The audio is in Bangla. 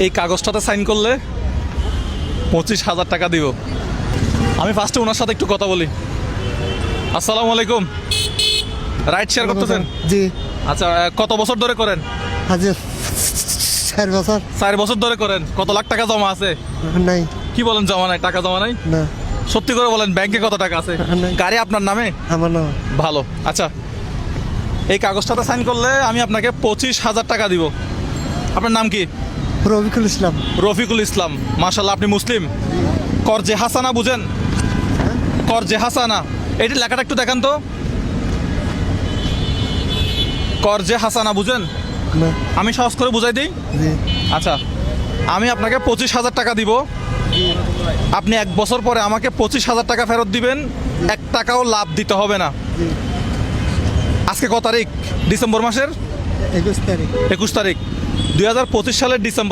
এই কাগজটাতে সাইন করলে 25,000 টাকা দিব। আমি ফার্স্টে ওনার সাথে একটু কথা বলি। আসসালামু আলাইকুম। রাইড শেয়ার করতেছেন? জি। আচ্ছা, কত বছর ধরে করেন? আজ 4 বছর। 4 বছর ধরে করেন। কত লাখ টাকা জমা আছে? নাই। কি বলেন, জমা নাই? টাকা জমা নাই? না। সত্যি করে বলেন, ব্যাংকে কত টাকা আছে? নাই। গাড়ি আপনার নামে? আমার না। ভালো। আচ্ছা, এই কাগজটাতে সাইন করলে আমি আপনাকে 25,000 টাকা দিব। আপনার নাম কি? রফিকুল ইসলাম। রফিকুল ইসলাম। মাশাআল্লাহ, আপনি মুসলিম। করজে হাসানা বুঝেন? করজে হাসানা, এইটা লেখাটা একটু দেখান তো। করজে হাসানা বুঝেন? না। আমি সহজ করে বুঝাই দিই। জি। আচ্ছা, আমি আপনাকে 25,000 টাকা দিব। আপনি 1 বছর পরে আমাকে 25,000 টাকা ফেরত দিবেন। 1 টাকাও লাভ দিতে হবে না। জি। আজকে কত তারিখ? ডিসেম্বর মাসের 21 তারিখ। 21 তারিখ 2025 সালের ডিসেম্বর